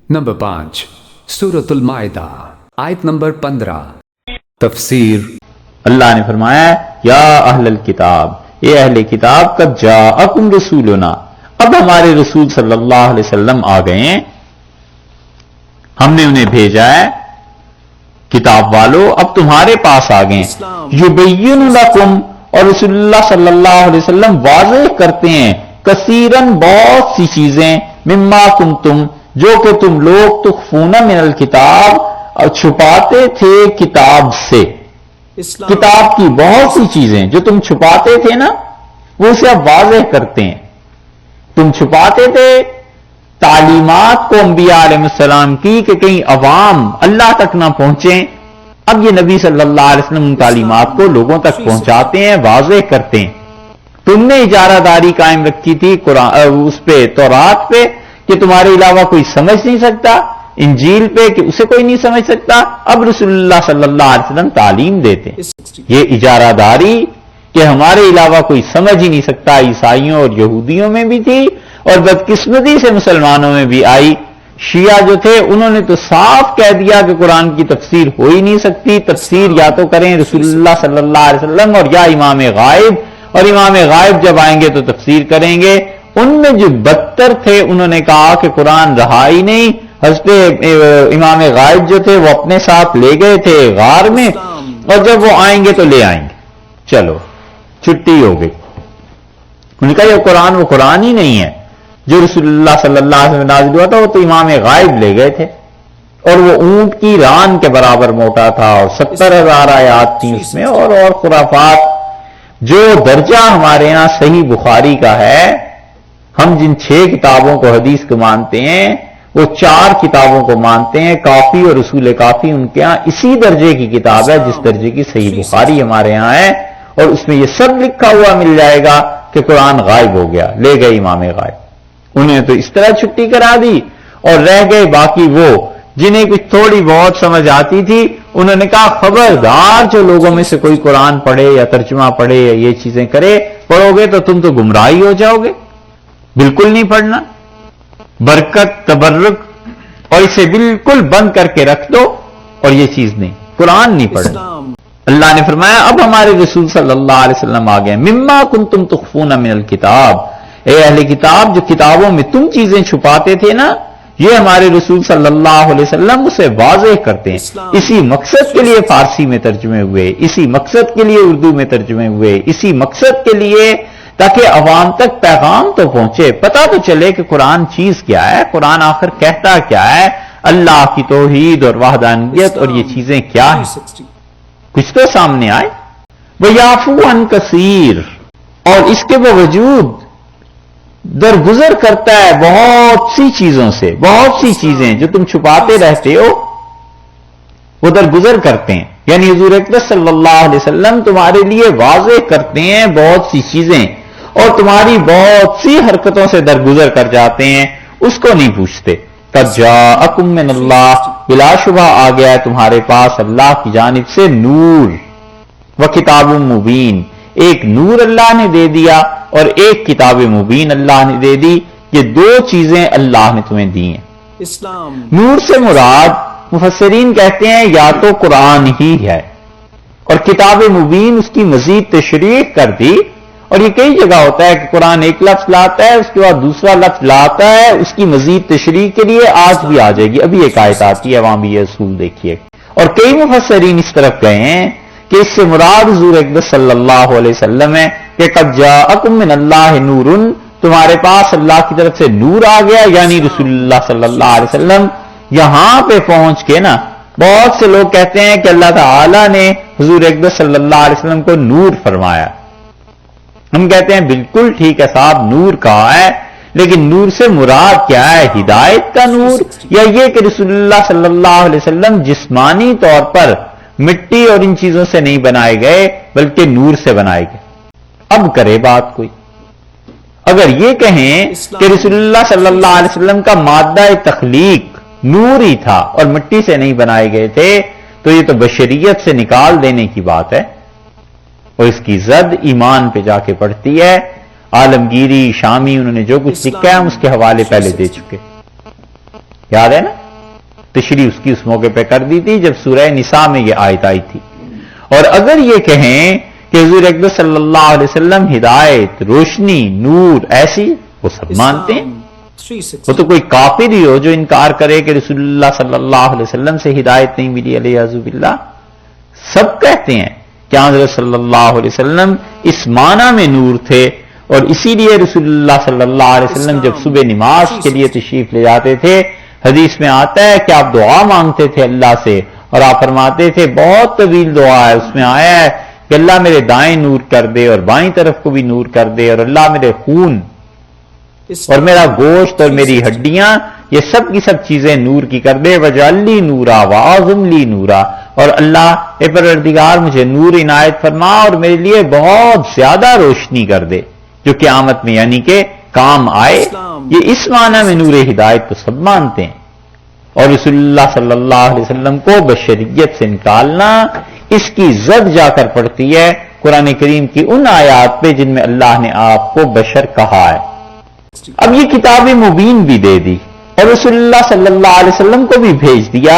Number 5 सूरतुल माइदा आयत number 15 तफसीर। अल्लाह ने फरमाया या अहलल किताब, ए अहले किताब, कद जाअकुम रसूलुना, अब हमारे रसूल सल्लल्लाहु अलैहि वसल्लम आ गए हैं, हमने उन्हें भेजा है, किताब वालों अब तुम्हारे पास आ गए। युबय्यिनु लकुम, और रसूलुल्लाह सल्लल्लाहु अलैहि वसल्लम वाज़ेह करते हैं, कसीरन बहुत सी चीजें, मिम्मा कुंतुम जो कि तुम लोग तुख्फूना मिनल किताब, और छुपाते थे किताब से, किताब की बहुत सी चीजें जो तुम छुपाते थे ना, वो उसे अब वाज़ेह करते हैं। तुम छुपाते थे तालीमात को अंबिया अलैहिस्सलाम की कि कहीं अवाम अल्लाह तक ना पहुंचे, अब ये नबी सल्लल्लाहु अलैहि वसल्लम उन तालीमात को लोगों तक पहुंचाते हैं, वाज़ेह करते हैं। तुमने इजारादारी कायम रखी थी कुरान उस पे, तौरात पे, कि तुम्हारे अलावा कोई समझ नहीं सकता, इंजील पे कि उसे कोई नहीं समझ सकता, अब रसूलुल्लाह सल्लल्लाहु अलैहि वसल्लम तालीम देते हैं। ये इजारादारी कि हमारे अलावा कोई समझ ही नहीं सकता ईसाइयों और यहूदियों में भी थी, और बदकिस्मती से मुसलमानों में भी आई। शिया जो थे उन्होंने तो साफ कह दिया कि कुरान की तफसीर हो ही नहीं सकती, तफसीर या तो करें रसूलुल्लाह सल्लल्लाहु अलैहि वसल्लम और या इमाम गायब, और इमाम गायब जब आएंगे तो तफसीर करेंगे। उनमें जो बदतर थे उन्होंने कहा कि कुरान रहा ही नहीं, हज़रत इमाम गायब जो थे वो अपने साथ ले गए थे गार में, और जब वो आएंगे तो ले आएंगे, चलो छुट्टी हो गई। उनका ये कुरान वो कुरान ही नहीं है जो रसूलुल्लाह सल्लल्लाहु अलैहि वसल्लम नाज़िल हुआ था, वो तो इमाम गायब ले गए थे, और वो ऊंट की रान के बराबर मोटा था, और 70,000 आयात थी उसमें, और खुराफात। जो दर्जा हमारे यहां सही बुखारी का है, हम जिन 6 किताबों को हदीस को मानते हैं, वो 4 किताबों को मानते हैं, काफी और रसूल काफी उनके यहां इसी दर्जे की किताब है जिस दर्जे की सही बुखारी हमारे यहां है, और उसमें ये सब लिखा हुआ मिल जाएगा कि कुरान गायब हो गया, ले गए इमाम गायब। उन्हें तो इस तरह छुट्टी करा दी, और रह गए बाकी वो जिन्हें कुछ थोड़ी बहुत समझ आती थी। उन्होंने कहा खबरदार जो लोगों में से कोई कुरान पढ़े या तर्जुमा पढ़े या ये चीजें करे, पढ़ोगे तो तुम तो गुमराही हो जाओगे, बिल्कुल नहीं पढ़ना, बरकत तबर्रुक और इसे बिल्कुल बंद करके रख दो, और ये चीज नहीं, कुरान नहीं पढ़ना। अल्लाह ने फरमाया अब हमारे रसूल सल्लल्लाहु अलैहि वसल्लम आ गए, मिम्मा कुंतुम तुख्फूना मिनल किताब, ए अहले किताब जो किताबों में तुम चीजें छुपाते थे ना, ये हमारे रसूल सल्लल्लाहु अलैहि वसल्लम उसे वाज़ेह करते हैं। इसी मकसद के लिए फारसी में तर्जुमे हुए, इसी मकसद के लिए उर्दू में तर्जुमे हुए, इसी मकसद के लिए ताकि अवाम तक पैगाम तो पहुंचे, पता तो चले कि कुरान चीज क्या है, कुरान आखिर कहता क्या है, अल्लाह की तौहीद और वहदानियत और ये चीजें क्या है, कुछ तो सामने आए। वयाफू अन कसीर, और इसके बावजूद दरगुजर करता है बहुत सी चीजों से, बहुत सी चीजें जो तुम छुपाते रहते हो वो दरगुजर करते हैं। यानी हुजूर अकबर सल्लल्लाहु अलैहि वसल्लम तुम्हारे लिए वाज़ेह करते हैं बहुत सी चीजें, और तुम्हारी बहुत सी हरकतों से दरगुजर कर जाते हैं, उसको नहीं पूछते। कद जाअकुम मिनल्लाह, बिलाशुबा आ गया है तुम्हारे पास अल्लाह की जानिब से नूर, व किताबुम मुबीन, एक नूर अल्लाह ने दे दिया और एक किताब मुबीन अल्लाह ने दे दी। ये 2 चीजें अल्लाह ने तुम्हें दी हैं। नूर से मुराद मुफस्सिरीन कहते हैं या तो कुरान ही है, और किताब मुबीन उसकी मजीद तशरीह कर दी। और ये कई जगह होता है कि कुरान एक लफ्ज लाता है, उसके बाद दूसरा लफ्ज लाता है उसकी मजीद तशरीह के लिए, आज भी आ जाएगी, अभी एक आयत आती है, वहां भी ये असूल देखिए। और कई मुफस्सिरीन इस तरफ गए हैं कि इससे मुराद हुजूर अकबर सल्लल्लाहु अलैहि वसल्लम है कि कद जाअकुम मिनल्लाहि नूरुन, तुम्हारे पास अल्लाह की तरफ से नूर आ गया, यानी रसूलुल्लाह सल्लल्लाहु अलैहि वसल्लम। यहां पे पहुंच के ना बहुत से लोग कहते हैं कि अल्लाह ताला ने हुजूर अकबर सल्लल्लाहु अलैहि वसल्लम को नूर फरमाया। हम कहते हैं बिल्कुल ठीक है साहब, नूर कहा है, लेकिन नूर से मुराद क्या है, हिदायत का नूर, या ये कि रसूलुल्लाह सल्लल्लाहु अलैहि वसल्लम जिस्मानी तौर पर मिट्टी और इन चीजों से नहीं बनाए गए बल्कि नूर से बनाए गए। अब करे बात कोई, अगर ये कहें कि रसूलुल्लाह सल्लल्लाहु अलैहि वसल्लम का मादा तख्लीक नूर ही था और मिट्टी से नहीं बनाए गए थे, तो ये तो बशरियत से निकाल देने की बात है, और इसकी जद ईमान पे जाके पड़ती है। आलमगीरी, शामी, उन्होंने जो कुछ लिखा है हम उसके हवाले पहले दे चुके। یاد ہے نا؟ تشریح اس کی اس موقع پہ کر دی تھی جب سورہ نساء میں یہ آیت آئی تھی. اور اگر یہ کہیں کہ حضور اکبر صلی اللہ علیہ وسلم ہدایت، روشنی، نور ایسی، وہ سب مانتے ہیں. وہ تو کوئی کافر ہی ہو جو انکار کرے کہ رسول اللہ صلی اللہ علیہ وسلم سے ہدایت نہیں ملی، علیہ باللہ. سب کہتے ہیں کہ حضرت صلی اللہ علیہ وسلم اس معنی میں نور تھے، اور اسی لیے رسول اللہ صلی اللہ علیہ وسلم جب صبح نماز کے لیے تشریف لے جاتے تھے، حدیث میں آتا ہے کہ آپ دعا مانگتے تھے اللہ سے، اور آپ فرماتے تھے بہت طویل دعا ہے، اس میں آیا ہے کہ اللہ میرے دائیں نور کر دے اور بائیں طرف کو بھی نور کر دے، اور اللہ میرے خون اور میرا گوشت اور میری ہڈیاں یہ سب کی سب چیزیں نور کی کر دے، وجعل لی نورا واعظم لی نورا، اور اللہ اے پروردگار مجھے نور عنایت فرما اور میرے لیے بہت زیادہ روشنی کر دے جو قیامت میں یعنی کہ کام آئے. یہ اس معنی میں نور ہدایت تو سب مانتے ہیں. اور رسول اللہ صلی اللہ علیہ وسلم کو بشریت سے نکالنا، اس کی زد جا کر پڑتی ہے قرآن کریم کی ان آیات پہ جن میں اللہ نے آپ کو بشر کہا ہے. اب یہ کتاب مبین بھی دے دی اور رسول اللہ صلی اللہ علیہ وسلم کو بھی بھیج دیا